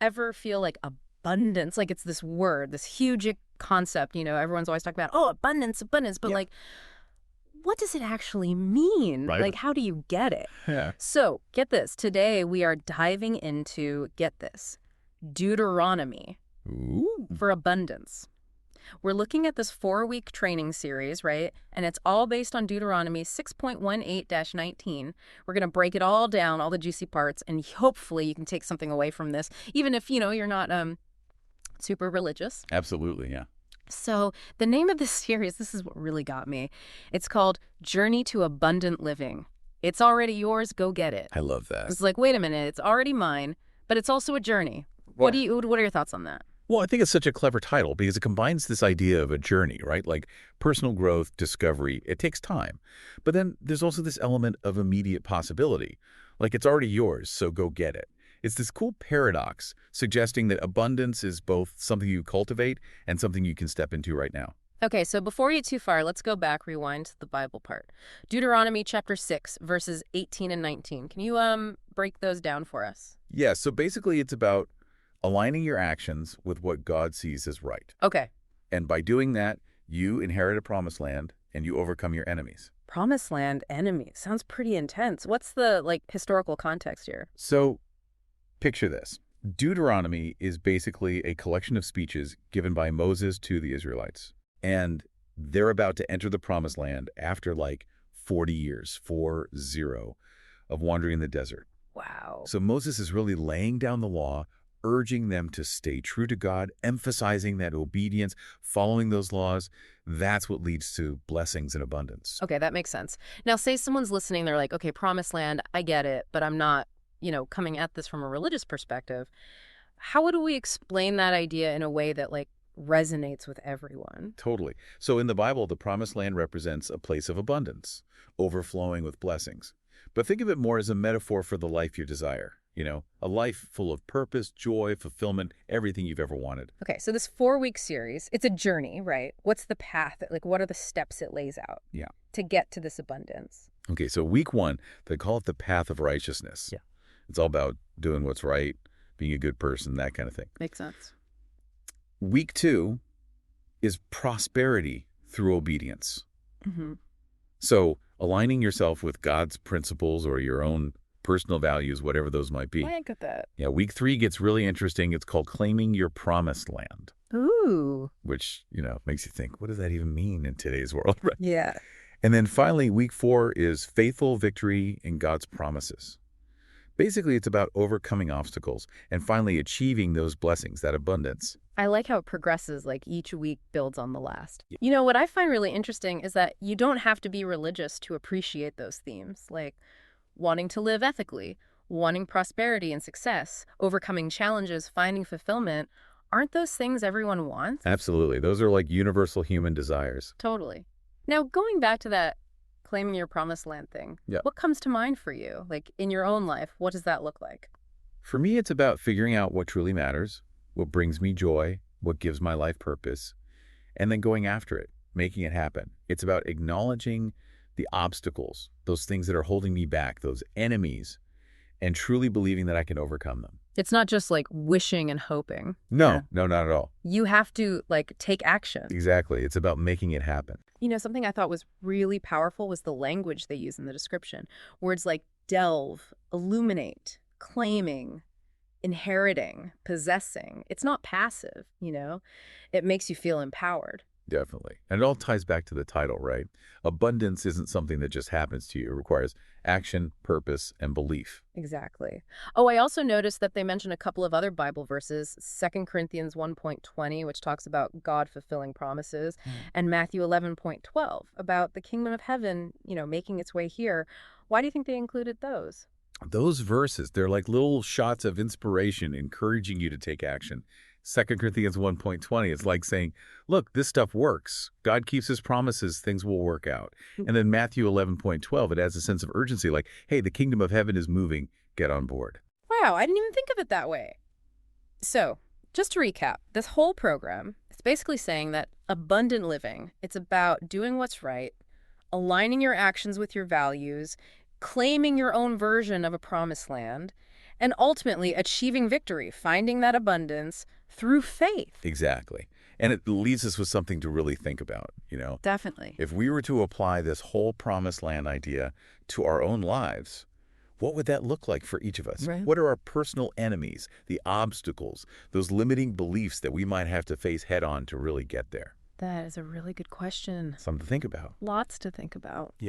ever feel like abundance, like it's this word, this huge concept, everyone's always talking about, oh, abundance, abundance, but Yeah. like, what does it actually mean? Right. Like, how do you get it? Yeah. So, get this. Today, we are diving into, get this, Deuteronomy Ooh. for abundance. We're looking at this 4-week training series, right? And it's all based on Deuteronomy 6.18-19. We're going to break it all down, all the juicy parts, and hopefully you can take something away from this, even if, you're not super religious. Absolutely, yeah. So the name of this series, this is what really got me. It's called Journey to Abundant Living. It's already yours. Go get it. I love that. It's like, wait a minute, it's already mine, but it's also a journey. Well- What are your thoughts on that? Well, I think it's such a clever title because it combines this idea of a journey, right? Like personal growth, discovery. It takes time. But then there's also this element of immediate possibility. Like it's already yours, so go get it. It's this cool paradox suggesting that abundance is both something you cultivate and something you can step into right now. Okay, so before we get too far, let's go back, rewind to the Bible part. Deuteronomy chapter 6, verses 18 and 19. Can you break those down for us? Yeah, so basically it's about aligning your actions with what God sees as right. Okay. And by doing that, you inherit a promised land and you overcome your enemies. Promised land, enemy. Sounds pretty intense. What's the, historical context here? So picture this. Deuteronomy is basically a collection of speeches given by Moses to the Israelites. And they're about to enter the promised land after 40 years, 40, of wandering in the desert. Wow. So Moses is really laying down the law, urging them to stay true to God, emphasizing that obedience, following those laws, that's what leads to blessings and abundance. Okay, that makes sense. Now, say someone's listening, they're like, okay, promised land, I get it, but I'm not, coming at this from a religious perspective. How would we explain that idea in a way that, resonates with everyone? Totally. So in the Bible, the promised land represents a place of abundance, overflowing with blessings. But think of it more as a metaphor for the life you desire. A life full of purpose, joy, fulfillment, everything you've ever wanted. Okay, so this 4-week series, it's a journey, right? What's the path? What are the steps it lays out? Yeah. To get to this abundance? Okay, so week 1, they call it the path of righteousness. Yeah. It's all about doing what's right, being a good person, that kind of thing. Makes sense. Week 2 is prosperity through obedience. Mm-hmm. So aligning yourself with God's principles or your own personal values, whatever those might be. I get that. Yeah, week 3 gets really interesting. It's called claiming your promised land. Ooh. Which, makes you think, what does that even mean in today's world? Right? Yeah. And then finally, week 4 is faithful victory in God's promises. Basically, it's about overcoming obstacles and finally achieving those blessings, that abundance. I like how it progresses, each week builds on the last. What I find really interesting is that you don't have to be religious to appreciate those themes, like wanting to live ethically, wanting prosperity and success, overcoming challenges, finding fulfillment. Aren't those things everyone wants? Absolutely. Those are like universal human desires. Totally. Now, going back to that claiming your promised land thing, Yeah. What comes to mind for you? In your own life, what does that look like? For me, it's about figuring out what truly matters, what brings me joy, what gives my life purpose, and then going after it, making it happen. It's about acknowledging the obstacles, those things that are holding me back, those enemies, and truly believing that I can overcome them. It's not just wishing and hoping. No, not at all. You have to take action. Exactly. It's about making it happen. Something I thought was really powerful was the language they use in the description. Words like delve, illuminate, claiming, inheriting, possessing. It's not passive, It makes you feel empowered. Definitely. And it all ties back to the title, right? Abundance isn't something that just happens to you. It requires action, purpose, and belief. Exactly. Oh, I also noticed that they mentioned a couple of other Bible verses, 2 Corinthians 1.20, which talks about God fulfilling promises, and Matthew 11.12 about the kingdom of heaven, making its way here. Why do you think they included those? Those verses, they're like little shots of inspiration encouraging you to take action. 2 Corinthians 1.20, it's like saying, look, this stuff works. God keeps his promises, things will work out. And then Matthew 11.12, it adds a sense of urgency, like, hey, the kingdom of heaven is moving, get on board. Wow, I didn't even think of it that way. So, just to recap, this whole program, it's basically saying that abundant living, it's about doing what's right, aligning your actions with your values, claiming your own version of a promised land, and ultimately achieving victory, finding that abundance through faith. Exactly. And it leaves us with something to really think about, Definitely. If we were to apply this whole promised land idea to our own lives, what would that look like for each of us? Right. What are our personal enemies, the obstacles, those limiting beliefs that we might have to face head on to really get there? That is a really good question. Something to think about. Lots to think about. Yeah.